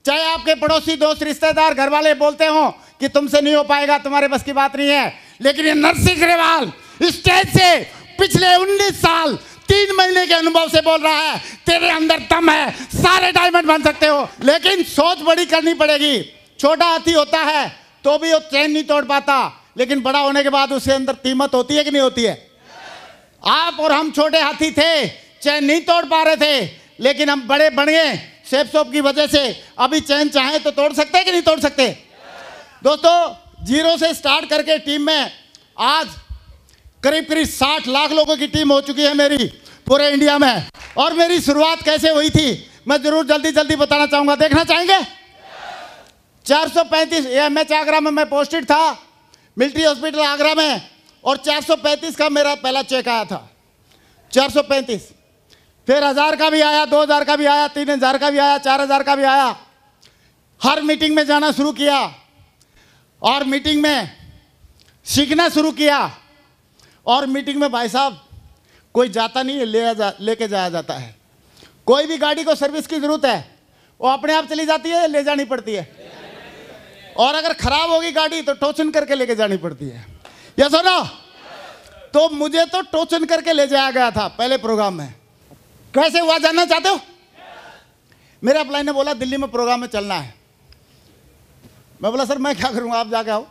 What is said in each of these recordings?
चाहे आपके पड़ोसी, दोस्त, रिश्तेदार, घर वाले बोलते हो कि तुमसे नहीं हो पाएगा, तुम्हारे बस की बात नहीं है, लेकिन ये नरसिंह ग्रेवाल स्टेज से पिछले 19 साल 3 महीने के अनुभव से बोल रहा है, तेरे अंदर दम है, सारे डायमंड बन सकते हो, लेकिन सोच बड़ी करनी पड़ेगी। छोटा हाथी होता है तो भी वो चैन नहीं तोड़ पाता, लेकिन बड़ा होने के बाद उसके अंदर कीमत होती है कि नहीं होती है? आप और हम छोटे हाथी थे, चैन नहीं तोड़ पा रहे थे, लेकिन हम बड़े बन गए शेप शॉप की वजह से। अभी चैन चाहे तो तोड़ सकते हैं कि नहीं तोड़ सकते? दोस्तों, जीरो से स्टार्ट करके टीम में आज करीब करीब 60 लाख लोगों की टीम हो चुकी है मेरी पूरे इंडिया में। और मेरी शुरुआत कैसे हुई थी मैं जरूर जल्दी जल्दी बताना चाहूंगा। देखना चाहेंगे? 435 एमएच आगरा में मैं पोस्टेड था, मिलिट्री हॉस्पिटल आगरा में, और 435 का मेरा पहला चेक आया था। 435, फिर 1000 का भी आया, 2000 का भी आया, 3000 का भी आया, 4000 का भी आया। हर मीटिंग में जाना शुरू किया और मीटिंग में सीखना शुरू किया। और मीटिंग में भाई साहब कोई जाता नहीं है, लेके जाया जाता है। कोई भी गाड़ी को सर्विस की जरूरत है वो अपने आप चली जाती है, ले जानी पड़ती है। और अगर खराब होगी गाड़ी तो टोचन करके लेके जानी पड़ती है। या सुनो, तो मुझे तो टोचन करके ले जाया गया था पहले प्रोग्राम में। कैसे हुआ जानना चाहते हो? मेरे अपलाइन ने बोला दिल्ली में प्रोग्राम में चलना है। मैं बोला सर मैं क्या करूंगा, आप जाके आओ।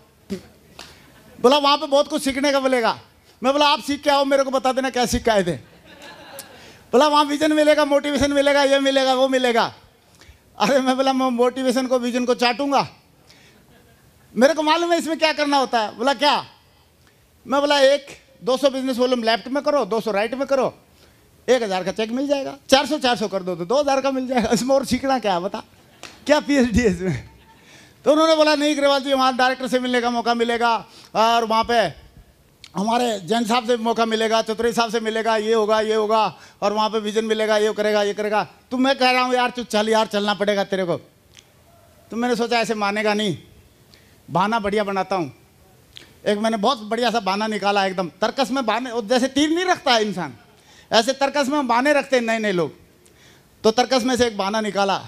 बोला वहां पे बहुत कुछ सीखने का मिलेगा। मैं बोला आप सीख के आओ, मेरे को बता देना क्या सीख के आए थे। बोला वहां विजन मिलेगा, मोटिवेशन मिलेगा, ये मिलेगा, वो मिलेगा। अरे मैं बोला मैं मोटिवेशन को विजन को चाटूंगा, मेरे को मालूम है इसमें क्या करना होता है। बोला क्या? मैं बोला 200 बिजनेस वॉल्यूम लेफ्ट में करो, 200 राइट में करो, 1000 का चेक मिल जाएगा। 400 कर दो तो 2000 का मिल जाएगा। इसमें और सीखना क्या है बता, क्या पीएचडी है इसमें? तो उन्होंने बोला नहीं ग्रेवाल जी, वहाँ डायरेक्टर से मिलने का मौका मिलेगा, और वहाँ पे हमारे जैन साहब से मौका मिलेगा, चतुर्वेदी साहब से मिलेगा, ये होगा ये होगा, और वहाँ पे विजन मिलेगा, ये करेगा ये करेगा। तो मैं कह रहा हूँ यार तू चल यार, चलना पड़ेगा तेरे को। तो मैंने सोचा ऐसे मानेगा नहीं, बहाना बढ़िया बनाता हूँ। एक मैंने बहुत बढ़िया सा बहाना निकाला, एकदम तर्कस में बहाने, जैसे तीर नहीं रखता है इंसान, ऐसे तर्कस में बहाने रखते हैं नए नए लोग। तो तर्कस में से एक बहाना निकाला।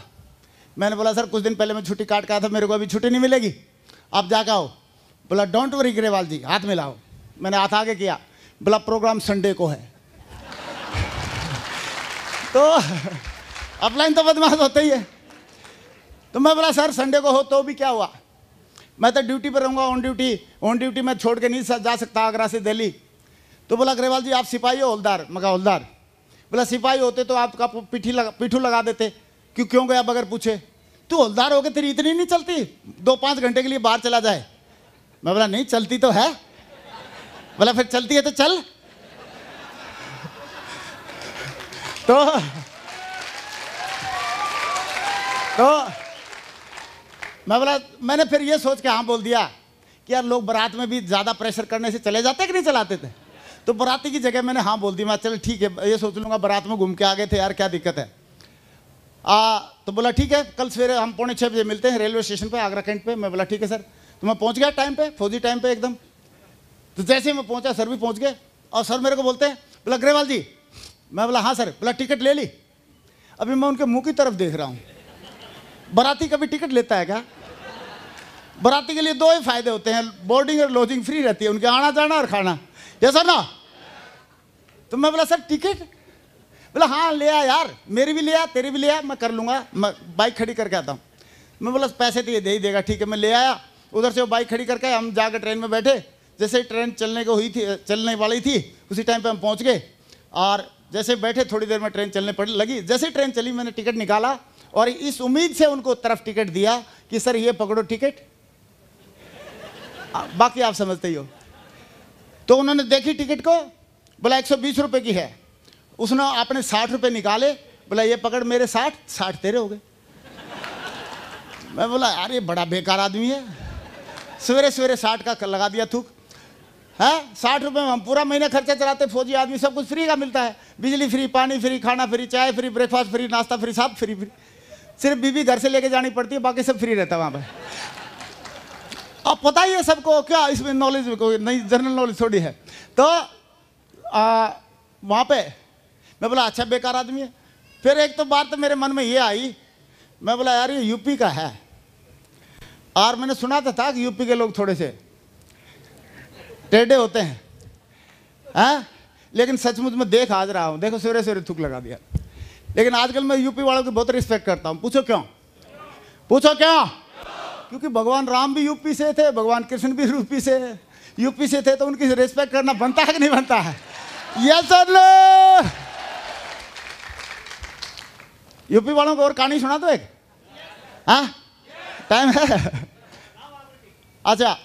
मैंने बोला सर कुछ दिन पहले मैं छुट्टी काट के आया था, मेरे को अभी छुट्टी नहीं मिलेगी, आप जाके आओ। बोला डोंट वरी ग्रेवाल जी, हाथ मिलाओ। मैंने हाथ आगे किया। बोला प्रोग्राम संडे को है। तो अपलाइन तो बदमाश होते ही है। तो मैं बोला सर संडे को हो तो भी क्या हुआ, मैं तो ड्यूटी पर रहूँगा, ऑन ड्यूटी मैं छोड़ के नहीं जा सकता आगरा से दिल्ली। तो बोला ग्रेवाल जी आप सिपाही हो हवलदार? मैं कहा हवलदार। बोला सिपाही होते तो आपका पीठू लगा देते, क्यों गया बगैर पूछे? तू हवलदार हो गए, तेरी इतनी नहीं चलती 2-5 घंटे के लिए बाहर चला जाए? मैं बोला नहीं चलती तो है। बोला फिर चलती है तो चल। तो मैं बोला, मैंने फिर ये सोच के हाँ बोल दिया कि यार लोग बारात में भी ज़्यादा प्रेशर करने से चले जाते कि नहीं चलाते थे। तो बाराती की जगह मैंने हाँ बोल दी। मैं चल ठीक है, ये सोच लूँगा बारात में घूम के आ गए थे यार, क्या दिक्कत है। तो बोला ठीक है, कल सवेरे हम 5:45 बजे मिलते हैं रेलवे स्टेशन पे, आगरा कैंट पे। मैं बोला ठीक है सर। तो मैं पहुँच गया टाइम पे, फौजी टाइम पे एकदम। तो जैसे ही मैं पहुँचा सर भी पहुँच गए, और सर मेरे को बोलते हैं, बोला ग्रेवाल जी। मैं बोला हाँ सर। बोला टिकट ले ली? अभी मैं उनके मुँह की तरफ देख रहा हूँ। बाराती कभी टिकट लेता है क्या? बाराती के लिए 2 ही फायदे होते हैं, बोर्डिंग और लॉजिंग फ्री रहती है उनके, आना जाना और खाना। ये सर ना। तो मैं बोला सर टिकट? बोला हाँ ले आ यार, मेरी भी ले आ, तेरी भी ले आ, मैं कर लूँगा, मैं बाइक खड़ी करके आता हूँ। मैं बोला पैसे तो ये दे ही देगा, ठीक है। मैं ले आया, उधर से वो बाइक खड़ी करके हम जाकर ट्रेन में बैठे। जैसे ही ट्रेन चलने वाली थी उसी टाइम पे हम पहुँच गए। और जैसे बैठे थोड़ी देर में ट्रेन चलने लगी। जैसे ट्रेन चली मैंने टिकट निकाला और इस उम्मीद से उनको तरफ टिकट दिया कि सर ये पकड़ो टिकट, बाकी आप समझते ही हो। तो उन्होंने देखी टिकट को, बोला 120 रुपये की है। उसने आपने 60 रुपये निकाले, बोला ये पकड़ मेरे 60 तेरे हो गए। मैं बोला यार ये बड़ा बेकार आदमी है, सवेरे सवेरे 60 का लगा दिया थूक है। 60 रुपये में हम पूरा महीना खर्चा चलाते, फौजी आदमी, सब कुछ फ्री का मिलता है, बिजली फ्री, पानी फ्री, खाना फ्री, चाय फ्री, ब्रेकफास्ट फ्री, नाश्ता फ्री, सब फ्री। सिर्फ बीबी घर से लेके जानी पड़ती है, बाकी सब फ्री रहता है वहाँ पर। अब पता ही है सबको, क्या इसमें नॉलेज में कोई नई जनरल नॉलेज थोड़ी है। तो वहाँ पे मैं बोला अच्छा बेकार आदमी है। फिर एक तो बात तो मेरे मन में ये आई, मैं बोला यार ये यूपी का है, और मैंने सुना था कि यूपी के लोग थोड़े से टेढ़े होते हैं, हाँ? लेकिन सचमुच में देख आज रहा हूँ, देखो सवेरे सवेरे थूक लगा दिया। लेकिन आजकल मैं यूपी वालों की बहुत रिस्पेक्ट करता हूँ। पूछो क्यों? पूछो क्यों? क्योंकि भगवान राम भी यूपी से थे, भगवान कृष्ण भी यूपी से थे, तो उनकी रिस्पेक्ट करना बनता है कि नहीं बनता है? Yes sir. यूपी वालों को और कहानी सुना दो एक, हाँ? टाइम है? अच्छा,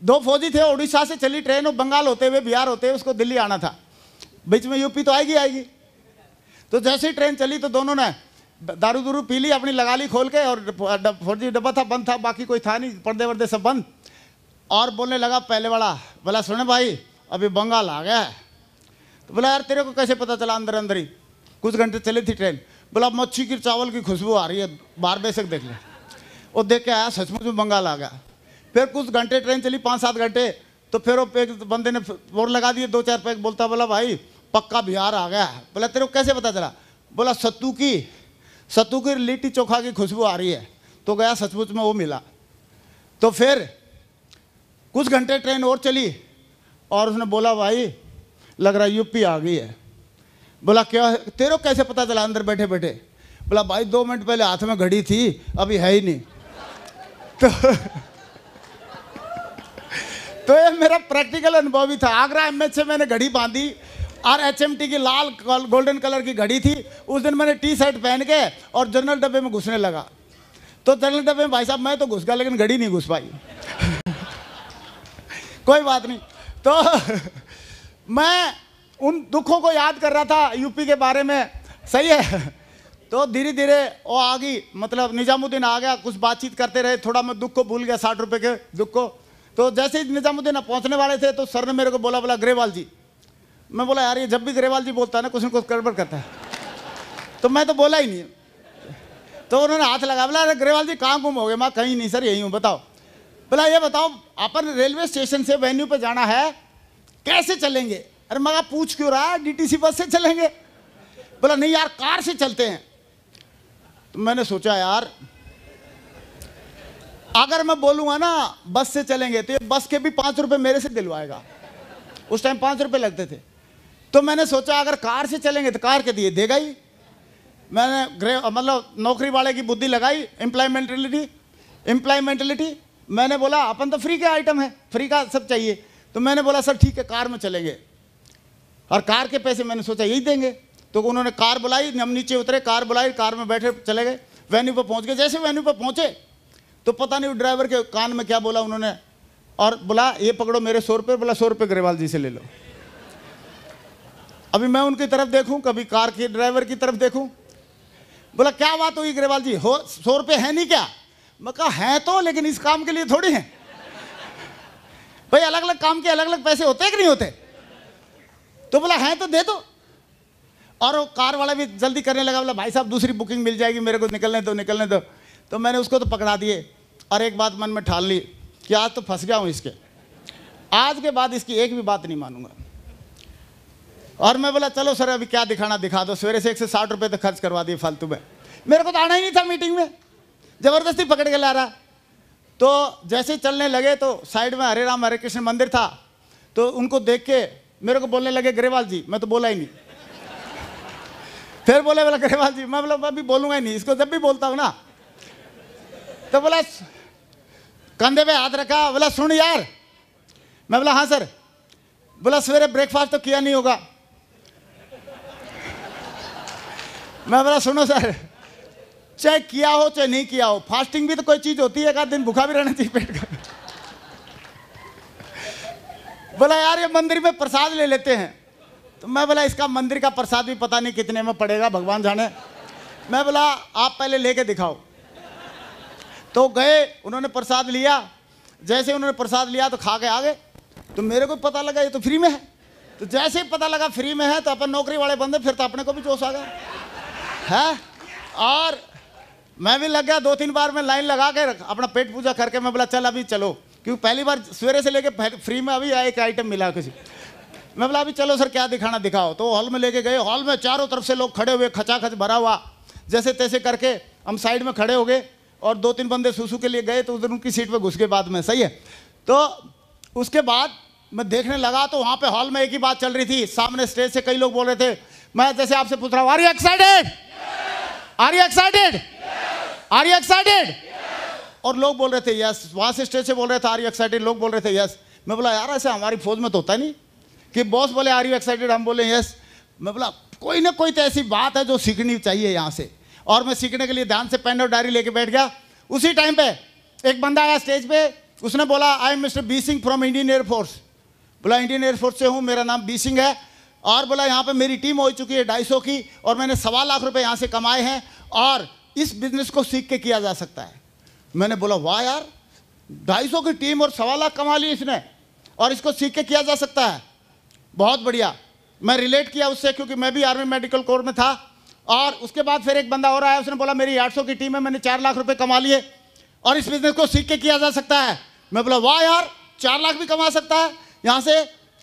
दो फौजी थे, उड़ीसा से चली ट्रेन, और बंगाल होते हुए बिहार होते हुए उसको दिल्ली आना था। बीच में यूपी तो आएगी। तो जैसे ही ट्रेन चली तो दोनों ने दारू दूरू पी ली, अपनी लगा ली खोल के, और फौजी डब्बा था, बंद था, बाकी कोई था नहीं, पर्दे वर्दे सब बंद। और बोलने लगा पहले वाला, बोला सुने भाई अभी बंगाल आ गया है। तो बोला यार तेरे को कैसे पता चला? अंदर अंदर ही कुछ घंटे चली थी ट्रेन। बोला मच्छी की चावल की खुशबू आ रही है, बाहर बेशक देख ले। और देख के आया, सचमुच में बंगाल आ गया। फिर कुछ घंटे ट्रेन चली, 5-7 घंटे, तो फिर वो पैक बंदे ने और लगा दिए 2-4 पैक। बोलता बोला भाई पक्का बिहार आ गया है। बोला तेरे को कैसे पता चला? बोला सत्तू की लिट्टी चोखा की खुशबू आ रही है। तो गया, सचमुच में वो मिला। तो फिर कुछ घंटे ट्रेन और चली, और उसने बोला भाई लग रहा यूपी आ गई है। बोला क्या? तेरे को कैसे पता चला अंदर बैठे बैठे? बोला भाई 2 मिनट पहले हाथ में घड़ी थी, अभी है ही नहीं। तो ये मेरा प्रैक्टिकल अनुभव भी था। आगरा एमएच से मैंने घड़ी बांधी, और एचएमटी की लाल गोल्डन कलर की घड़ी थी। उस दिन मैंने टी शर्ट पहन के और जनरल डब्बे में घुसने लगा। तो जनरल डब्बे में भाई साहब मैं तो घुस गया, लेकिन घड़ी नहीं घुस पाई। कोई बात नहीं। तो मैं उन दुखों को याद कर रहा था यूपी के बारे में, सही है। तो धीरे धीरे वो आ गई, मतलब निजामुद्दीन आ गया, कुछ बातचीत करते रहे, थोड़ा मैं दुख को भूल गया, 60 रुपए के दुख को। तो जैसे ही निजामुद्दीन पहुंचने वाले थे, तो सर ने मेरे को बोला ग्रेवाल जी। मैं बोला यार ये जब भी ग्रेवाल जी बोलता है ना कुछ न कुछ गड़बड़ करता है, तो मैं तो बोला ही नहीं। तो उन्होंने हाथ लगा, बोला अरे ग्रेवाल जी कहाँ गुम हो गए? मैं कहीं नहीं सर, यही हूँ, बताओ। बोला ये बताओ अपन रेलवे स्टेशन से वेन्यू पे जाना है, कैसे चलेंगे? अरे मैं पूछ क्यों रहा, डीटीसी बस से चलेंगे? बोला नहीं यार कार से चलते हैं। तो मैंने सोचा यार अगर मैं बोलूंगा ना बस से चलेंगे, तो ये बस के भी 5 रुपए मेरे से दिलवाएगा। उस टाइम 5 रुपए लगते थे। तो मैंने सोचा अगर कार से चलेंगे तो कार के दिए देगा ही। मैंने मतलब नौकरी वाले की बुद्धि लगाई, एम्प्लॉयमेंटलिटी। मैंने बोला अपन तो फ्री के आइटम है, फ्री का सब चाहिए। तो मैंने बोला सर ठीक है कार में चलेंगे, और कार के पैसे मैंने सोचा यही देंगे। तो उन्होंने कार बुलाई, हम नीचे उतरे, कार बुलाई, कार में बैठे चले गए, वेन्यू पर पहुंच गए। जैसे वेन्यू पर पहुंचे तो पता नहीं ड्राइवर के कान में क्या बोला उन्होंने, और बोला ये पकड़ो मेरे 100 रुपये। बोला 100 रुपये ग्रेवाल जी से ले लो। अभी मैं उनकी तरफ देखूं, कभी कार के ड्राइवर की तरफ देखूं। बोला क्या बात हुई ग्रेवाल जी, हो 100 रुपये है नहीं क्या? मैं कहा है तो, लेकिन इस काम के लिए थोड़ी है भाई, अलग अलग काम के अलग अलग पैसे होते हैं कि नहीं होते? तो बोला है तो दे दो। और वो कार वाला भी जल्दी करने लगा, बोला भाई साहब दूसरी बुकिंग मिल जाएगी, मेरे को निकलने दो। तो मैंने उसको तो पकड़ा दिए, और एक बात मन में ठान ली कि आज तो फंस गया हूँ इसके, आज के बाद इसकी एक भी बात नहीं मानूंगा। और मैं बोला चलो सर अभी क्या दिखाना दिखा दो। सवेरे से 160 रुपये तो खर्च करवा दिए फालतू में। मेरे को तो आना ही नहीं था मीटिंग में, जबरदस्ती पकड़ के ला रहा। तो जैसे चलने लगे तो साइड में हरे राम हरे कृष्ण मंदिर था। तो उनको देख के मेरे को बोलने लगे ग्रेवाल जी। मैं तो बोला ही नहीं। फिर बोला ग्रेवाल जी। मैं बोला अभी बोलूंगा ही नहीं, इसको जब भी बोलता हूं ना। तो बोला कंधे पे हाथ रखा, बोला सुन यार। मैं बोला हाँ सर। बोला सवेरे ब्रेकफास्ट तो किया नहीं होगा। मैं बोला सुनो सर, चाहे किया हो चाहे नहीं किया हो, फास्टिंग भी तो कोई चीज होती है, एक आध दिन भूखा भी रहना चाहिए पेट का। बोला यार ये मंदिर में प्रसाद ले लेते हैं। तो मैं बोला इसका मंदिर का प्रसाद भी पता नहीं कितने में पड़ेगा, भगवान जाने। मैं बोला आप पहले लेके दिखाओ। तो गए, उन्होंने प्रसाद लिया। जैसे उन्होंने प्रसाद लिया तो खा के आ गए। तो मेरे को पता लगा ये तो फ्री में है। तो जैसे ही पता लगा फ्री में है तो अपन नौकरी वाले बंदे, फिर तो अपने को भी जोश आ गया है। और मैं भी लग गया, 2-3 बार मैं लाइन लगा के अपना पेट पूजा करके मैं बोला चल अभी चलो, क्योंकि पहली बार सवेरे से लेके फ्री में अभी एक आइटम मिला किसी। मैं बोला अभी चलो सर क्या दिखाना दिखाओ। तो हॉल में लेके गए। हॉल में चारों तरफ से लोग खड़े हुए, खचाखच भरा हुआ। जैसे तैसे करके हम साइड में खड़े हो गए और 2-3 बंदे सूसू के लिए गए तो उधर उनकी सीट पे घुस गए बाद में, सही है। तो उसके बाद मैं देखने लगा तो वहाँ पे हॉल में एक ही बात चल रही थी। सामने स्टेज से कई लोग बोल रहे थे, मैं जैसे आपसे पूछ रहा हूँ, are you excited, are you excited, are you excited, और लोग बोल रहे थे यस। वहाँ से स्टेज से बोल रहे थे आर यू एक्साइटेड, लोग बोल रहे थे यस। मैं बोला यार ऐसे हमारी फौज में तो होता नहीं कि बॉस बोले आर यू एक्साइटेड, हम बोले यस। मैं बोला कोई ना कोई तो ऐसी बात है जो सीखनी चाहिए यहाँ से, और मैं सीखने के लिए ध्यान से पेन और डायरी लेके बैठ गया। उसी टाइम पे एक बंदा आया स्टेज पे, उसने बोला I am mister B Singh from Indian air force. बोला इंडियन एयरफोर्स से हूँ, मेरा नाम बी सिंह है, और बोला यहाँ पे मेरी टीम हो चुकी है 250 की, और मैंने 1.25 लाख रुपए यहाँ से कमाए हैं, और इस बिजनेस को सीख के किया जा सकता है। मैंने बोला वाह यार, 250 की टीम और 1.25 लाख कमा ली इसने, और इसको सीख के किया जा सकता है, बहुत बढ़िया। मैं रिलेट किया उससे क्योंकि मैं भी आर्मी मेडिकल कोर में था। और उसके बाद फिर एक बंदा और आया, उसने बोला मेरी 800 की टीम है, मैंने 4 लाख रुपए कमा लिए और इस बिजनेस को सीख के किया जा सकता है। मैं बोला वाह यार, 4 लाख भी कमा सकता है यहाँ से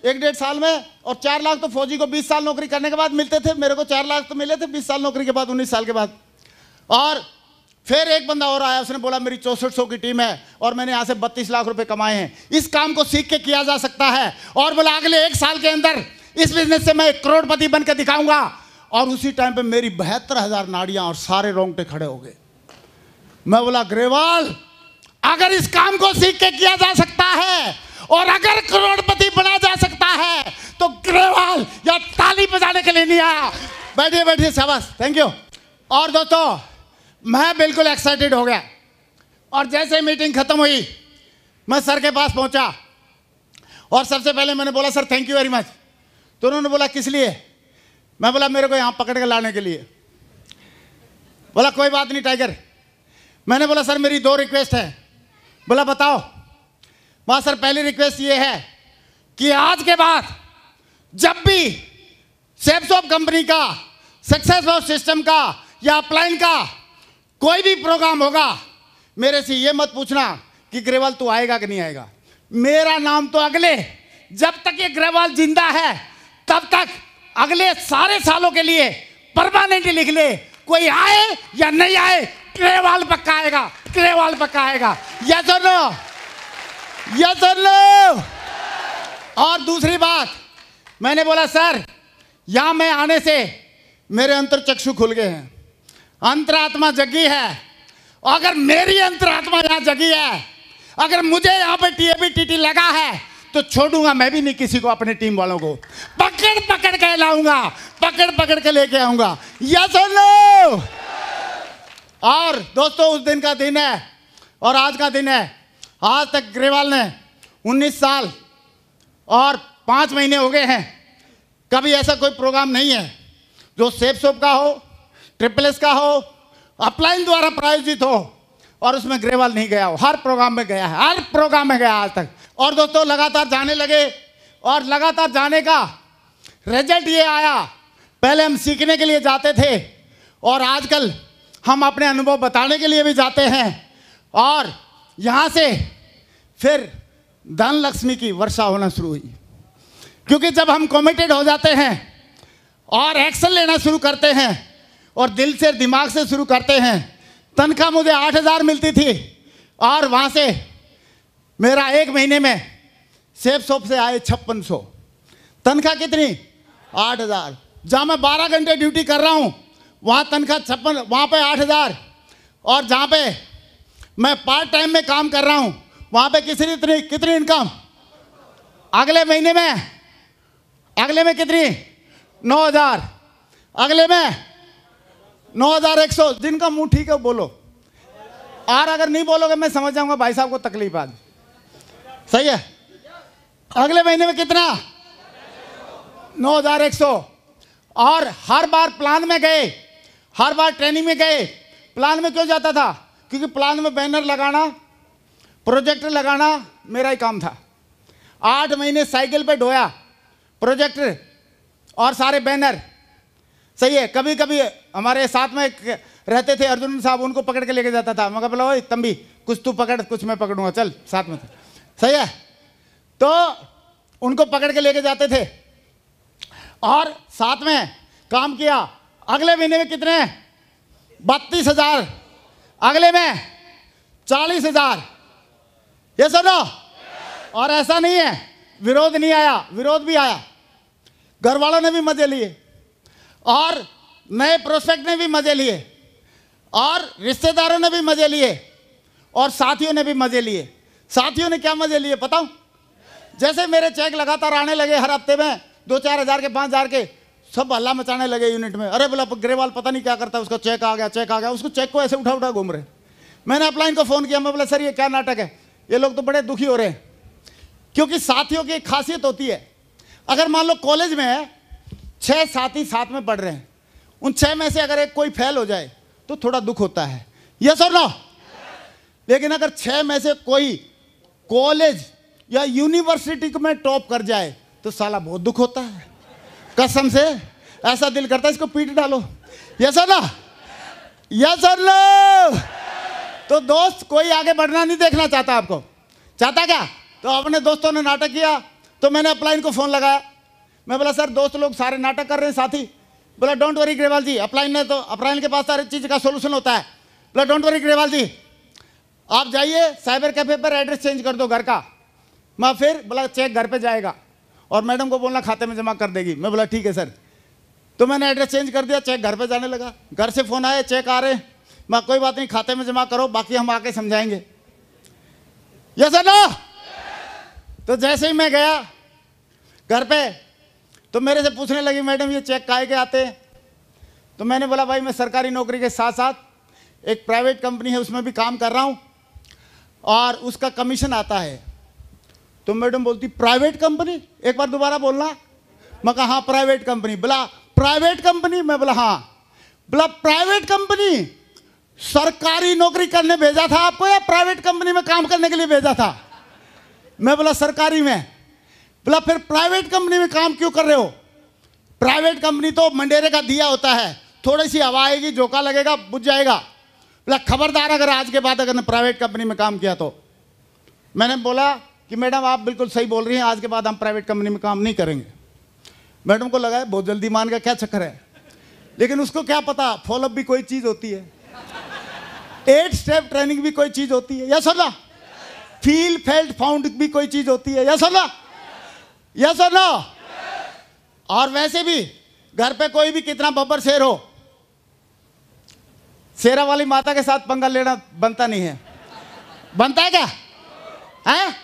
1-1.5 साल में, और 4 लाख तो फौजी को 20 साल नौकरी करने के बाद मिलते थे, मेरे को 4 लाख तो मिले थे 20 साल नौकरी के बाद, 19 साल के बाद। और फिर एक बंदा और आया, उसने बोला मेरी 6400 की टीम है और मैंने यहाँ से 32 लाख रुपए कमाए हैं, इस काम को सीख के किया जा सकता है, और बोला अगले 1 साल के अंदर इस बिजनेस से मैं करोड़पति बनकर दिखाऊंगा। और उसी टाइम पे मेरी 72,000 नाड़ियां और सारे रोंगटे खड़े हो गए। मैं बोला ग्रेवाल, अगर इस काम को सीख के किया जा सकता है और अगर करोड़पति बना जा सकता है तो ग्रेवाल या ताली बजाने के लिए नहीं आया। बैठिए बैठिए, शाबाश, थैंक यू। और दोस्तों मैं बिल्कुल एक्साइटेड हो गया, और जैसे मीटिंग खत्म हुई मैं सर के पास पहुंचा और सबसे पहले मैंने बोला sir thank you very much. तो उन्होंने बोला किस लिए? मैं बोला मेरे को यहाँ पकड़ के लाने के लिए। बोला कोई बात नहीं टाइगर। मैंने बोला सर मेरी 2 रिक्वेस्ट है। बोला बताओ। वहाँ सर पहली रिक्वेस्ट ये है कि आज के बाद जब भी सेफसॉफ्ट कंपनी का, सक्सेस ऑफ सिस्टम का या अपलाइन का कोई भी प्रोग्राम होगा, मेरे से ये मत पूछना कि ग्रेवाल तू आएगा कि नहीं आएगा। मेरा नाम तो अगले, जब तक ये ग्रेवाल जिंदा है तब तक अगले सारे सालों के लिए परमानेंटली लिख ले, कोई आए या नहीं आए ग्रेवाल पक्का आएगा, ग्रेवाल पक्का आएगा। यस और नो, यस और नो। और दूसरी बात, मैंने बोला सर यहां मैं आने से मेरे अंतर चक्षु खुल गए हैं, अंतरात्मा जगी है, और अगर मेरी अंतरात्मा यहां जगी है, अगर मुझे यहां पे टीएबीटीटी लगा है तो छोड़ूंगा मैं भी नहीं किसी को, अपने टीम वालों को पकड़ पकड़ के लाऊंगा, पकड़ पकड़ के लेके आऊंगा। यस और नो। और दोस्तों उस दिन का दिन है और आज का दिन है। आज तक ग्रेवाल ने 19 साल और 5 महीने हो गए हैं, कभी ऐसा कोई प्रोग्राम नहीं है जो सेफसॉफ्ट का हो, ट्रिपल-एस का हो, अपलाइन द्वारा प्रायोजित हो और उसमें ग्रेवाल नहीं गया हो। हर प्रोग्राम में गया है, हर प्रोग्राम में गया आज तक। और दोस्तों लगातार जाने लगे, और लगातार जाने का रिजल्ट ये आया, पहले हम सीखने के लिए जाते थे और आजकल हम अपने अनुभव बताने के लिए भी जाते हैं, और यहाँ से फिर धन लक्ष्मी की वर्षा होना शुरू हुई। क्योंकि जब हम कमिटेड हो जाते हैं और एक्शन लेना शुरू करते हैं और दिल से दिमाग से शुरू करते हैं, तनख्वाह मुझे 8,000 मिलती थी, और वहाँ से मेरा 1 महीने में सेफसॉफ्ट से आए 5600। तनख्वाह कितनी? 8,000। जहाँ मैं 12 घंटे ड्यूटी कर रहा हूँ वहाँ तनख्वाह 56, वहाँ पे 8,000। और जहाँ पे मैं पार्ट टाइम में काम कर रहा हूँ वहाँ पे कितनी इनकम? अगले महीने में, अगले में कितनी? 9,000। अगले में 9,100। जिनका मुंह ठीक है बोलो, और अगर नहीं बोलोगे मैं समझ जाऊंगा भाई साहब को तकलीफ आज। सही है? अगले महीने में कितना? 9,100। और हर बार प्लान में गए, हर बार ट्रेनिंग में गए। प्लान में क्यों जाता था? क्योंकि प्लान में बैनर लगाना, प्रोजेक्टर लगाना मेरा ही काम था। 8 महीने साइकिल पे ढोया, प्रोजेक्टर और सारे बैनर। सही है? कभी कभी हमारे साथ में रहते थे अर्जुन साहब, उनको पकड़ के लेके जाता था। मगर बोला ओए तंबी, कुछ तू पकड़ कुछ मैं पकड़ूंगा, चल साथ में। सही है? तो उनको पकड़ के लेके जाते थे और साथ में काम किया। अगले महीने में कितने? 32,000 अगले में 40,000। ये सुनो, और ऐसा नहीं है विरोध नहीं आया, विरोध भी आया। घर वालों ने भी मजे लिए और नए प्रोस्पेक्ट ने भी मजे लिए और रिश्तेदारों ने भी मजे लिए और साथियों ने भी मजे लिए। साथियों ने क्या मजे लिए बताऊं? जैसे मेरे चेक लगातार आने लगे हर हफ्ते में 2-4 हज़ार के, 5 हज़ार के, सब हल्ला मचाने लगे यूनिट में। अरे बोला ग्रेवाल पता नहीं क्या करता है, उसका चेक आ गया, चेक आ गया। उसको चेक को ऐसे उठा उठा घूम रहे। मैंने अपलाइन को फ़ोन किया, मैं बोला सर ये क्या नाटक है, ये लोग तो बड़े दुखी हो रहे हैं। क्योंकि साथियों की एक खासियत होती है, अगर मान लो कॉलेज में 6 साथी साथ में पढ़ रहे हैं, उन 6 में से अगर एक कोई फेल हो जाए तो थोड़ा दुख होता है, यस और नो? लेकिन अगर 6 में से कोई कॉलेज या यूनिवर्सिटी में टॉप कर जाए तो साला बहुत दुख होता है। कसम से ऐसा दिल करता है इसको पीट डालो, यस और नो? यस और नो? तो दोस्त कोई आगे बढ़ना नहीं देखना चाहता, आपको चाहता क्या? तो अपने दोस्तों ने नाटक किया तो मैंने अपलाइन को फ़ोन लगाया। मैं बोला सर दोस्त लोग सारे नाटक कर रहे हैं साथी। बोला don't worry Grewal ji, upline ने तो अपलाइन के पास सारी चीज़ का सोल्यूशन होता है। बोला डोंट वरी ग्रेवाल जी, आप जाइए साइबर कैफे पर एड्रेस चेंज कर दो घर का। मैं फिर बोला चेक घर पे जाएगा और मैडम को बोलना खाते में जमा कर देगी। मैं बोला ठीक है सर। तो मैंने एड्रेस चेंज कर दिया, चेक घर पे जाने लगा। घर से फ़ोन आए, चेक आ रहे। मैं कोई बात नहीं, खाते में जमा करो, बाकी हम आके समझाएंगे, यस सर नो? तो जैसे ही मैं गया घर पे तो मेरे से पूछने लगी मैडम ये चेक काहे के आते हैं? तो मैंने बोला भाई मैं सरकारी नौकरी के साथ साथ एक प्राइवेट कंपनी है उसमें भी काम कर रहा हूँ और उसका कमीशन आता है। तो मैडम बोलती प्राइवेट कंपनी, एक बार दोबारा बोलना। मैं कहा हाँ प्राइवेट कंपनी। बोला प्राइवेट कंपनी? मैं बोला हाँ। बोला प्राइवेट कंपनी, सरकारी नौकरी करने भेजा था आपको या प्राइवेट कंपनी में काम करने के लिए भेजा था? मैं बोला सरकारी में। बोला फिर प्राइवेट कंपनी में काम क्यों कर रहे हो? प्राइवेट कंपनी तो मंडेरे का दिया होता है, थोड़ी सी हवा आएगी, झोंका लगेगा, बुझ जाएगा। बोला खबरदार अगर आज के बाद अगर प्राइवेट कंपनी में काम किया तो। मैंने बोला कि मैडम आप बिल्कुल सही बोल रही हैं, आज के बाद हम प्राइवेट कंपनी में काम नहीं करेंगे। मैडम को लगा है बहुत जल्दी मान गया, क्या चक्कर है? लेकिन उसको क्या पता फॉलोअप भी कोई चीज़ होती है, 8 स्टेप ट्रेनिंग भी कोई चीज़ होती है, यस और नो? फील फेल्ट फाउंड भी कोई चीज़ होती है, यस और नो? यस और नो? और वैसे भी घर पे कोई भी कितना बब्बर शेर हो, शेरा वाली माता के साथ पंगा लेना बनता नहीं है। बनता है क्या? है?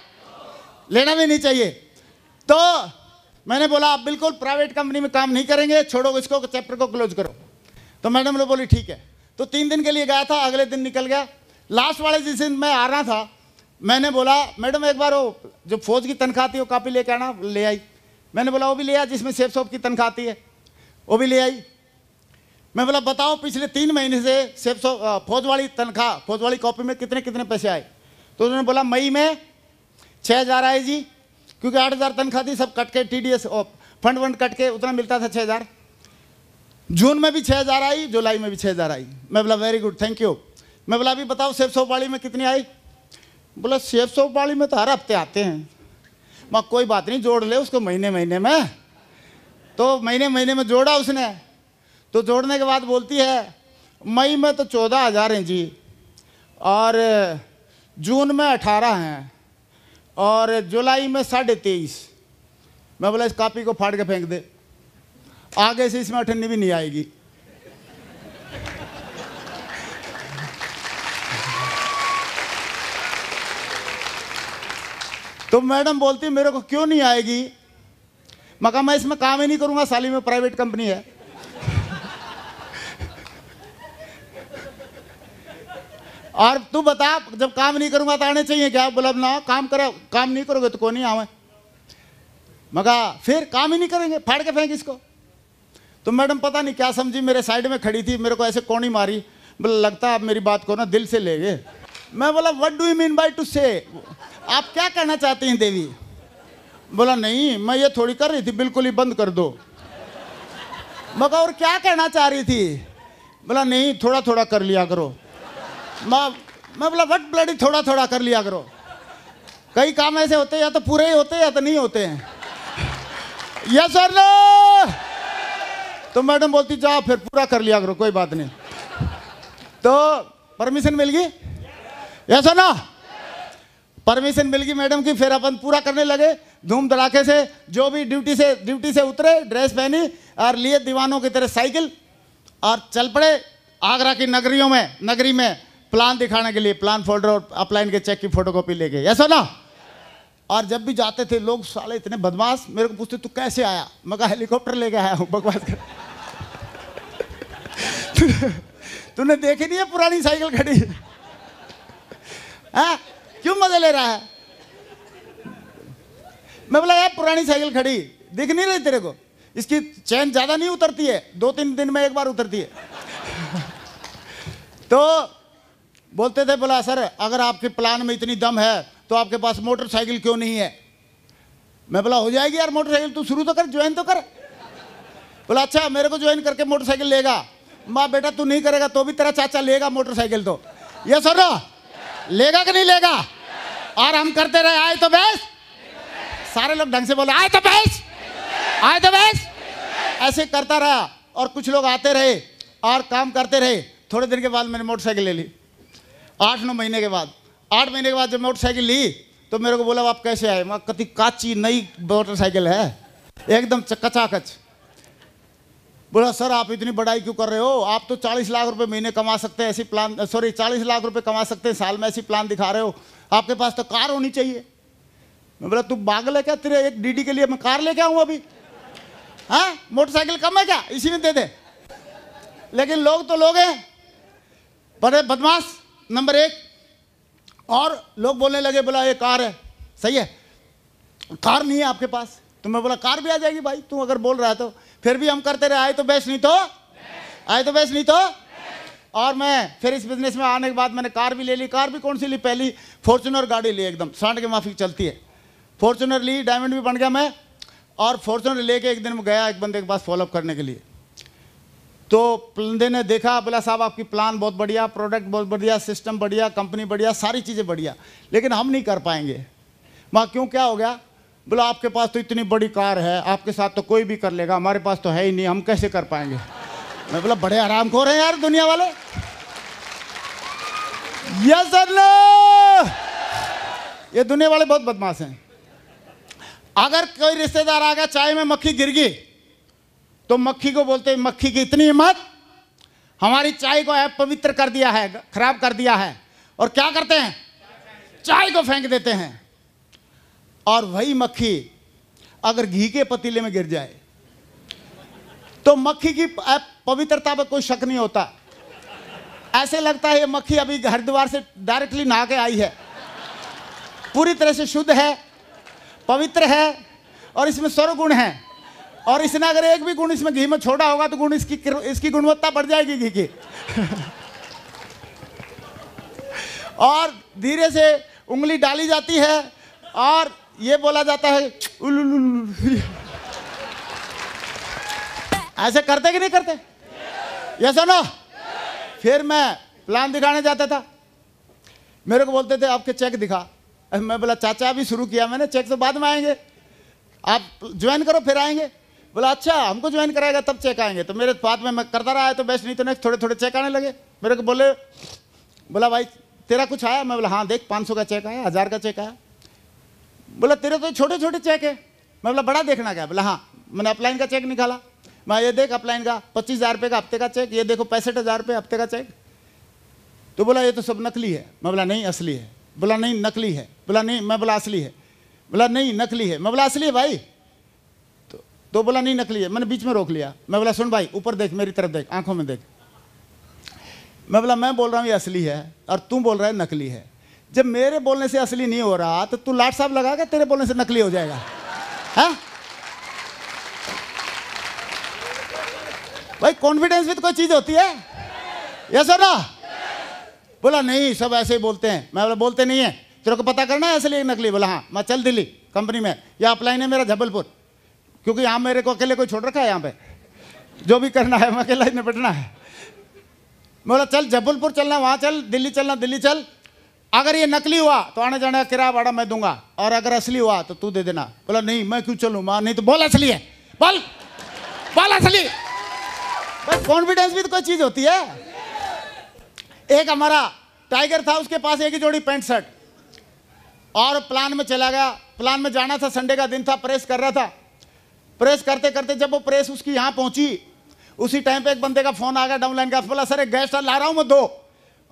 लेना भी नहीं चाहिए। तो मैंने बोला आप बिल्कुल प्राइवेट कंपनी में काम नहीं करेंगे, छोड़ो इसको, चैप्टर को क्लोज करो। तो मैडम ने बोली ठीक है। तो 3 दिन के लिए गया था, अगले दिन निकल गया। लास्ट वाले जिस दिन मैं आ रहा था मैंने बोला मैडम एक बार वो जो फौज की तनख्वाह आती है वो कापी लेके आना। ले आई। मैंने बोला वो भी ले आया जिसमें सेफ शॉप की तनख्वाह आती है, वो भी ले आई। मैं बोला बताओ पिछले 3 महीने से सेफ शॉप फौज वाली तनख्वाह, फौज वाली कॉपी में कितने कितने पैसे आए? तो उन्होंने बोला मई में 6,000 आए जी, क्योंकि 8,000 तनख्वाह थी, सब कट के TDS फंड वंड कट के उतना मिलता था 6,000। जून में भी 6,000 आई, जुलाई में भी 6,000 आई। मैं बोला वेरी गुड थैंक यू। मैं बोला अभी बताओ सेफ शॉप वाली में कितनी आई? बोला सेफ शॉप वाली में तो हर हफ्ते आते हैं। मैं कोई बात नहीं जोड़ ले उसको महीने महीने में। तो महीने महीने में जोड़ा उसने। तो जोड़ने के बाद बोलती है मई में तो 14,000 हैं जी, और जून में 18 हैं, और जुलाई में 23.5। मैं बोला इस कॉपी को फाड़ के फेंक दे, आगे से इसमें अठन्नी भी नहीं आएगी। तो मैडम बोलती मेरे को क्यों नहीं आएगी? मैं कहा मैं इसमें काम ही नहीं करूंगा, साली में प्राइवेट कंपनी है। और तू बता जब काम नहीं करूंगा तो आने चाहिए क्या? बोला ना काम करो, काम नहीं करोगे तो कौन नहीं आवे। मैं कहा फिर काम ही नहीं करेंगे, फाड़ के फेंक इसको। तो मैडम पता नहीं क्या समझी, मेरे साइड में खड़ी थी, मेरे को ऐसे कौन ही मारी। बोला लगता है आप मेरी बात को ना दिल से ले गए। मैं बोला what do you mean by two से, आप क्या कहना चाहती हैं देवी? बोला नहीं मैं ये थोड़ी कर रही थी, बिल्कुल ही बंद कर दो। मैं कहा और क्या कहना चाह रही थी? बोला नहीं थोड़ा थोड़ा कर लिया करो। मैं बोला व्हाट ब्लडी थोड़ा थोड़ा कर लिया करो? कई काम ऐसे होते हैं या तो पूरे ही होते हैं या तो नहीं होते हैं, यस और नो? तो मैडम बोलती जाओ फिर पूरा कर लिया करो, कोई बात नहीं। तो परमिशन मिल गई, यस और नो? परमिशन मिल गई मैडम की। फिर अपन पूरा करने लगे धूम धड़ाके से। जो भी ड्यूटी से उतरे, ड्रेस पहनी और लिए दीवानों की तरह साइकिल और चल पड़े आगरा की नगरी में प्लान दिखाने के लिए, प्लान फोल्डर और अपलाइन के चेक की फोटोकॉपी लेके, यस और नो? और जब भी जाते थे लोग साले इतने बदमाश मेरे को पूछते तू कैसे आया? मैं कहा हेलीकॉप्टर लेके आया हूँ। बकवास कर। तूने देखी नहीं है पुरानी साइकिल खड़ी? हाँ, क्यों मजा ले रहा है? मैं बोला यार पुरानी साइकिल खड़ी दिख नहीं रही तेरे को? इसकी चैन ज्यादा नहीं उतरती है, 2-3 दिन में एक बार उतरती है। तो बोलते थे, बोला सर अगर आपके प्लान में इतनी दम है तो आपके पास मोटरसाइकिल क्यों नहीं है? मैं बोला हो जाएगी यार मोटरसाइकिल, तू शुरू तो कर, ज्वाइन तो कर। बोला अच्छा मेरे को ज्वाइन करके मोटरसाइकिल लेगा? माँ बेटा तू नहीं करेगा तो भी तेरा चाचा लेगा मोटरसाइकिल। तो ये सर लेगा कि नहीं लेगा? और हम करते रहे, आए तो बेस। सारे लोग ढंग से बोले आए तो बेस, आए तो बेस। ऐसे करता रहा और कुछ लोग आते रहे और काम करते रहे। थोड़े दिन के बाद मैंने मोटरसाइकिल ले ली। 8-9 महीने के बाद, 8 महीने के बाद जब मोटरसाइकिल ली तो मेरे को बोला आप कैसे आए? मैं कति काची नई मोटरसाइकिल है एकदम कचाकच। बोला सर आप इतनी बड़ाई क्यों कर रहे हो? आप तो 40 लाख रुपए महीने कमा सकते हैं ऐसी प्लान, 40 लाख रुपए कमा सकते हैं साल में, ऐसी प्लान दिखा रहे हो? आपके पास तो कार होनी चाहिए। मैं बोला तू पागल है क्या? तेरे एक डीडी के लिए मैं कार लेके आऊँ अभी? हाँ, मोटरसाइकिल कम है क्या? इसी में दे दे। लेकिन लोग तो लोग हैं, बड़े बदमाश नंबर 1। और लोग बोलने लगे, बोला ये कार है, सही है, कार नहीं है आपके पास। तो मैं बोला कार भी आ जाएगी भाई, तू अगर बोल रहा है तो। फिर भी हम करते रहे, आए तो बेस्ट नहीं तो, आए तो बेस्ट नहीं तो। और मैं फिर इस बिजनेस में आने के बाद मैंने कार भी ले ली। कार भी कौन सी ली? पहली फॉर्च्यूनर गाड़ी ली, एकदम 60 के माफिक चलती है। फॉर्च्यूनर ली, डायमंड भी बन गया मैं। और फॉर्च्यूनर लेके एक दिन में गया एक बंदे के पास फॉलोअप करने के लिए। तो बंदे ने देखा, बोला साहब आपकी प्लान बहुत बढ़िया, प्रोडक्ट बहुत बढ़िया, सिस्टम बढ़िया, कंपनी बढ़िया, सारी चीज़ें बढ़िया, लेकिन हम नहीं कर पाएंगे। माँ क्यों, क्या हो गया? बोला आपके पास तो इतनी बड़ी कार है, आपके साथ तो कोई भी कर लेगा, हमारे पास तो है ही नहीं, हम कैसे कर पाएंगे? मैं बोला बड़े आरामखोर हैं यार दुनिया वाले। यस सर नो, ये दुनिया वाले बहुत बदमाश हैं। अगर कोई रिश्तेदार आ गया, चाय में मक्खी गिर गई तो मक्खी को बोलते हैं मक्खी की इतनी हिम्मत, हमारी चाय को अपवित्र कर दिया है, खराब कर दिया है। और क्या करते हैं? चाय को फेंक देते हैं। और वही मक्खी अगर घी के पतीले में गिर जाए तो मक्खी की पवित्रता पर कोई शक नहीं होता। ऐसे लगता है ये मक्खी अभी हरिद्वार से डायरेक्टली नहा के आई है, पूरी तरह से शुद्ध है, पवित्र है और इसमें सर्वगुण है। और इसने अगर एक भी गुण इसमें घी में छोड़ा होगा तो गुण इसकी गुणवत्ता बढ़ जाएगी घी की। और धीरे से उंगली डाली जाती है और ये बोला जाता है ऐसे करते कि नहीं करते? ये सुनो, फिर मैं प्लान दिखाने जाता था, मेरे को बोलते थे आपके चेक दिखा। मैं बोला चाचा अभी शुरू किया मैंने, चेक से बाद में आएंगे, आप ज्वाइन करो फिर आएंगे। बोला अच्छा हमको ज्वाइन कराएगा तब चेक आएंगे। तो मेरे बाद में मैं करता रहा है तो बेस्ट नहीं तो नेक्स्ट, थोड़े थोड़े चेक आने लगे। मेरे को बोला भाई तेरा कुछ आया? मैं बोला हाँ देख 500 का चेक आया, 1000 का चेक आया। बोला तेरे तो छोटे छोटे चेक है। मैं बोला बड़ा देखना क्या? बोला हाँ। मैंने अपलाइन का चेक निकाला, मैं ये देख अपलाइन का 25,000 रुपये का हफ्ते का चेक, ये देखो 65,000 रुपये हफ्ते का चेक। तो बोला ये तो सब नकली है। मैं बोला नहीं असली है। बोला नहीं नकली है। बोला नहीं। मैं बोला असली है। बोला नहीं नकली है। मैं बोला असली है भाई। तो बोला नहीं नकली है। मैंने बीच में रोक लिया। मैं बोला सुन भाई ऊपर देख, मेरी तरफ देख, आंखों में देख। मैं बोला मैं बोल रहा हूँ ये असली है और तू बोल रहा है नकली है। जब मेरे बोलने से असली नहीं हो रहा तो तू लाट साहब लगा के तेरे बोलने से नकली हो जाएगा? हाँ भाई, कॉन्फिडेंस भी तो कोई चीज होती है। यस और नो? बोला नहीं सब ऐसे ही बोलते हैं। मैं बोला बोलते नहीं है, तेरे को पता करना है असली नकली? बोला हाँ। मैं चल दिल्ली कंपनी में, या अपलाइन है मेरा जबलपुर, क्योंकि यहाँ मेरे को अकेले कोई छोड़ रखा है, यहाँ पे जो भी करना है मैं अकेला ही निपटना है। मैं बोला चल जबलपुर चलना वहाँ चल, दिल्ली चलना दिल्ली चल। अगर ये नकली हुआ तो आने जाने का किराया भाड़ा मैं दूंगा, और अगर असली हुआ तो तू दे देना। बोला नहीं मैं क्यों चलूँ माँ? नहीं तो बोल असली है, बोल बोल असली। बस कॉन्फिडेंस भी तो कोई चीज़ होती है। एक हमारा टाइगर था, उसके पास एक ही जोड़ी पैंट शर्ट, और प्लान में चला गया। प्लान में जाना था, संडे का दिन था, प्रेस कर रहा था। प्रेस करते करते जब वो प्रेस उसकी यहाँ पहुंची, उसी टाइम पे एक बंदे का फोन आ गया डाउनलाइन का। बोला सर एक गैस ला रहा हूँ मैं 2।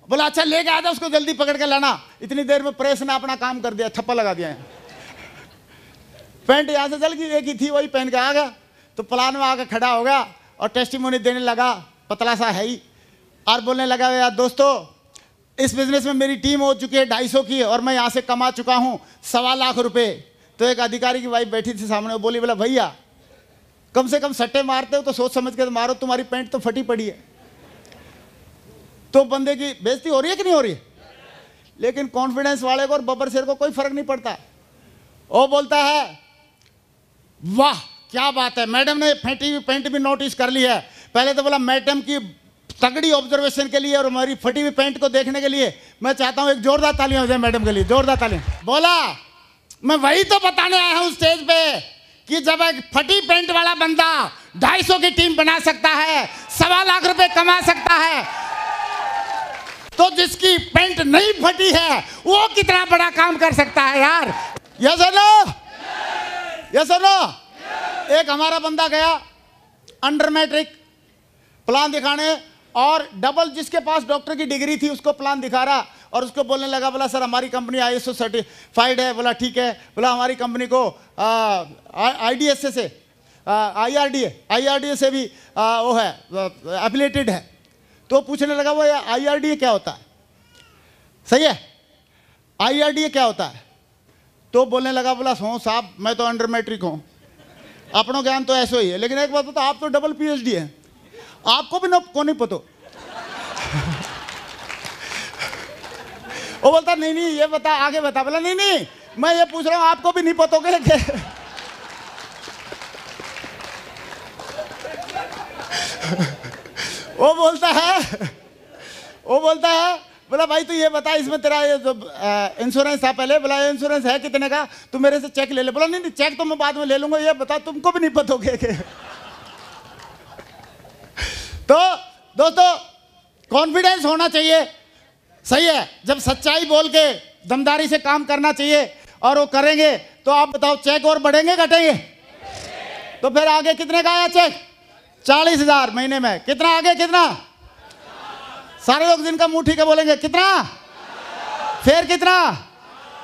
बोला अच्छा लेके आ जा, उसको जल्दी पकड़ के लाना। इतनी देर में प्रेस ने अपना काम कर दिया, थप्पा लगा दिया। पैंट यहाँ से चल गई, एक ही थी वही पहन के आ गया। तो प्लान में आकर खड़ा हो गया और टेस्टिमोनी देने लगा, पतला सा है ही, और बोलने लगा यार दोस्तों, इस बिजनेस में मेरी टीम हो चुकी है 250 की, और मैं यहाँ से कमा चुका हूँ 1.25 लाख रुपए। तो एक अधिकारी की वाइफ बैठी थी सामने, वो बोली, बोला भैया कम से कम सट्टे मारते हो तो सोच समझ के मारो, तुम्हारी पैंट तो फटी पड़ी है। तो बंदे की बेइज्जती हो रही है कि नहीं हो रही है? लेकिन कॉन्फिडेंस वाले को और बब्बर शेर को कोई फर्क नहीं पड़ता। वो बोलता है वाह क्या बात है, मैडम ने फटी हुई पैंट भी नोटिस कर ली है। पहले तो बोला मैडम की तगड़ी ऑब्जर्वेशन के लिए और हमारी फटी हुई पैंट को देखने के लिए मैं चाहता हूं एक जोरदार तालियां हो जाए मैडम के लिए, जोरदार तालियां। बोला मैं वही तो बताने आया हूं स्टेज पे कि जब एक फटी पैंट वाला बंदा 250 की टीम बना सकता है, 1.25 लाख रुपए कमा सकता है, तो जिसकी पैंट नहीं फटी है वो कितना बड़ा काम कर सकता है यार। यस और नो? यस और नो? एक हमारा बंदा गया अंडर मैट्रिक प्लान दिखाने, और डबल जिसके पास डॉक्टर की डिग्री थी उसको प्लान दिखा रहा, और उसको बोलने लगा, बोला सर हमारी कंपनी ISO सर्टिफाइड है। बोला ठीक है। बोला हमारी कंपनी को IDSA से IRDA से भी वो है एफिलिएटेड है। तो पूछने लगा वो IRDA क्या होता है? सही है, IRDA क्या होता है? तो बोलने लगा, बोला हो साहब मैं तो अंडर मैट्रिक हूँ, अपनों ज्ञान तो ऐसा ही है, लेकिन एक बात बता, आप तो डबल PhD है, आपको भी को नहीं पता। वो बोलता नहीं नहीं ये बता, आगे बता। बोला नहीं नहीं मैं ये पूछ रहा हूँ आपको भी नहीं पता होगा। वो बोलता है बोला भाई तू ये बता, इसमें तेरा ये जो इंश्योरेंस था पहले, बोला इंश्योरेंस है कितने का, तू मेरे से चेक ले ले। बोला नहीं नहीं चेक तो मैं बाद में ले लूंगा, ये बता तुमको भी नहीं पता होगा। तो दोस्तों कॉन्फिडेंस होना चाहिए, सही है, जब सच्चाई बोल के दमदारी से काम करना चाहिए, और वो करेंगे तो आप बताओ चेक और बढ़ेंगे घटेंगे? तो फिर आगे कितने का आया चेक? 40,000 महीने में। कितना आगे कितना? सारे लोग जिनका मुंह ठीक है बोलेंगे कितना? फिर कितना?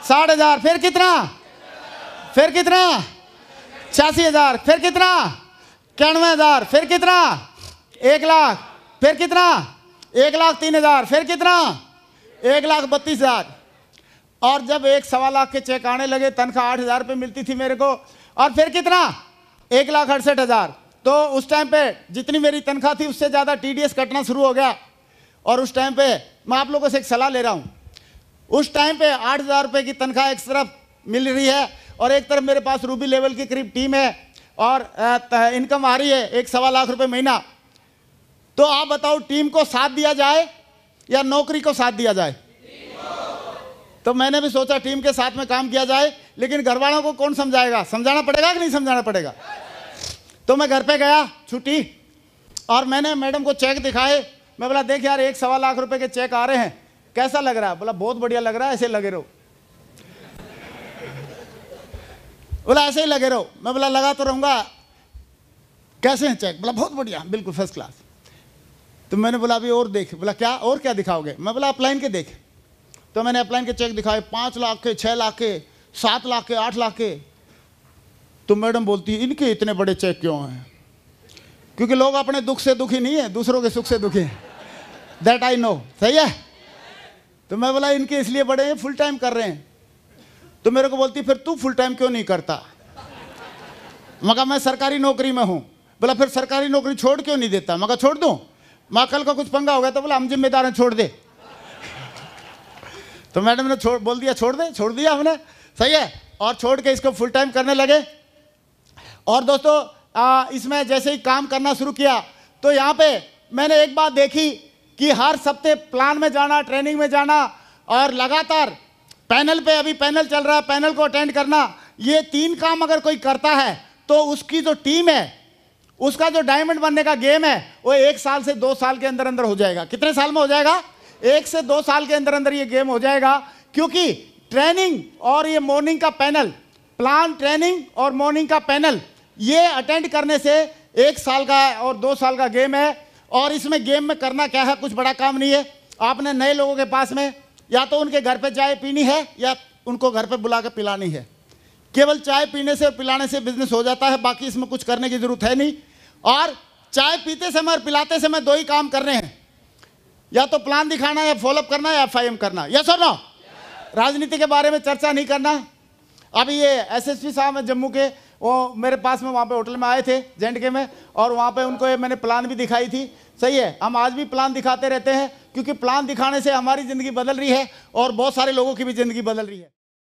60,000। फिर कितना? फिर कितना? 86,000। फिर कितना? 91,000। फिर कितना? 1 लाख। फिर कितना? 1,03,000। फिर कितना? 1,32,000। और जब 1.25 लाख के चेक आने लगे, तनख्वाह 8,000 रुपये मिलती थी मेरे को, और फिर कितना? 1,68,000। तो उस टाइम पे जितनी मेरी तनख्वाह थी उससे ज़्यादा TDS कटना शुरू हो गया। और उस टाइम पे मैं आप लोगों से एक सलाह ले रहा हूँ, उस टाइम पे 8,000 रुपये की तनख्वाह एक तरफ मिल रही है, और एक तरफ मेरे पास रूबी लेवल की करीब टीम है, और इनकम आ रही है 1.25 लाख रुपये महीना। तो आप बताओ टीम को साथ दिया जाए या नौकरी को साथ दिया जाए? तो मैंने भी सोचा टीम के साथ में काम किया जाए, लेकिन घर वालों को कौन समझाएगा? समझाना पड़ेगा कि नहीं समझाना पड़ेगा? तो मैं घर पे गया छुट्टी, और मैंने मैडम को चेक दिखाए। मैं बोला देख यार 1.25 लाख रुपए के चेक आ रहे हैं, कैसा लग रहा है? बोला बहुत बढ़िया लग रहा है, ऐसे लगे रहो। बोला ऐसे ही लगे रहो। मैं बोला लगा तो रहूंगा, कैसे हैं चेक? बोला बहुत बढ़िया, बिल्कुल फर्स्ट क्लास। तो मैंने बोला अभी और देख। बोला क्या और क्या दिखाओगे? मैं बोला अपलाइन के देख। तो मैंने अपलाइन के चेक दिखाए, 5 लाख के, 6 लाख के, 7 लाख के, 8 लाख के। तो मैडम बोलती है इनके इतने बड़े चेक क्यों हैं? क्योंकि लोग अपने दुख से दुखी नहीं है, दूसरों के सुख से दुखी है। That I know. सही है। तो मैं बोला इनके इसलिए बड़े हैं, फुल टाइम कर रहे हैं। तो मेरे को बोलती फिर तू फुल टाइम क्यों नहीं करता? मगर मैं सरकारी नौकरी में हूं। बोला फिर सरकारी नौकरी छोड़ क्यों नहीं देता? मगर छोड़ दूं? माँ कल का कुछ पंगा हो गया तो बोला हम जिम्मेदार हैं, छोड़ दे। तो मैडम ने बोल दिया छोड़ दे, छोड़ दिया हमने। सही है। और छोड़ के इसको फुल टाइम करने लगे। और दोस्तों इसमें जैसे ही काम करना शुरू किया तो यहाँ पे मैंने एक बात देखी कि हर सप्ताह प्लान में जाना, ट्रेनिंग में जाना, और लगातार पैनल पे, अभी पैनल चल रहा है, पैनल को अटेंड करना, ये 3 काम अगर कोई करता है तो उसकी जो टीम है, उसका जो डायमंड बनने का गेम है, वो 1 साल से 2 साल के अंदर अंदर हो जाएगा। कितने साल में हो जाएगा? 1 से 2 साल के अंदर अंदर ये गेम हो जाएगा, क्योंकि ट्रेनिंग और ये मॉर्निंग का पैनल, प्लान ट्रेनिंग और मॉर्निंग का पैनल, ये अटेंड करने से 1 साल का और 2 साल का गेम है। और इसमें गेम में करना क्या है, कुछ बड़ा काम नहीं है। आपने नए लोगों के पास में या तो उनके घर पे चाय पीनी है या उनको घर पे बुला के पिलानी है। केवल चाय पीने से और पिलाने से बिजनेस हो जाता है, बाकी इसमें कुछ करने की जरूरत है नहीं। और चाय पीते समय और पिलाते समय 2 ही काम करने हैं, या तो प्लान दिखाना या फॉलोअप करना या FIM करना। यस और नो? राजनीति के बारे में चर्चा नहीं करना। अभी ये SSP साहब हैं जम्मू के, वो मेरे पास में वहाँ पे होटल में आए थे J&K में, और वहाँ पे उनको मैंने प्लान भी दिखाई थी। सही है, हम आज भी प्लान दिखाते रहते हैं, क्योंकि प्लान दिखाने से हमारी ज़िंदगी बदल रही है और बहुत सारे लोगों की भी ज़िंदगी बदल रही है।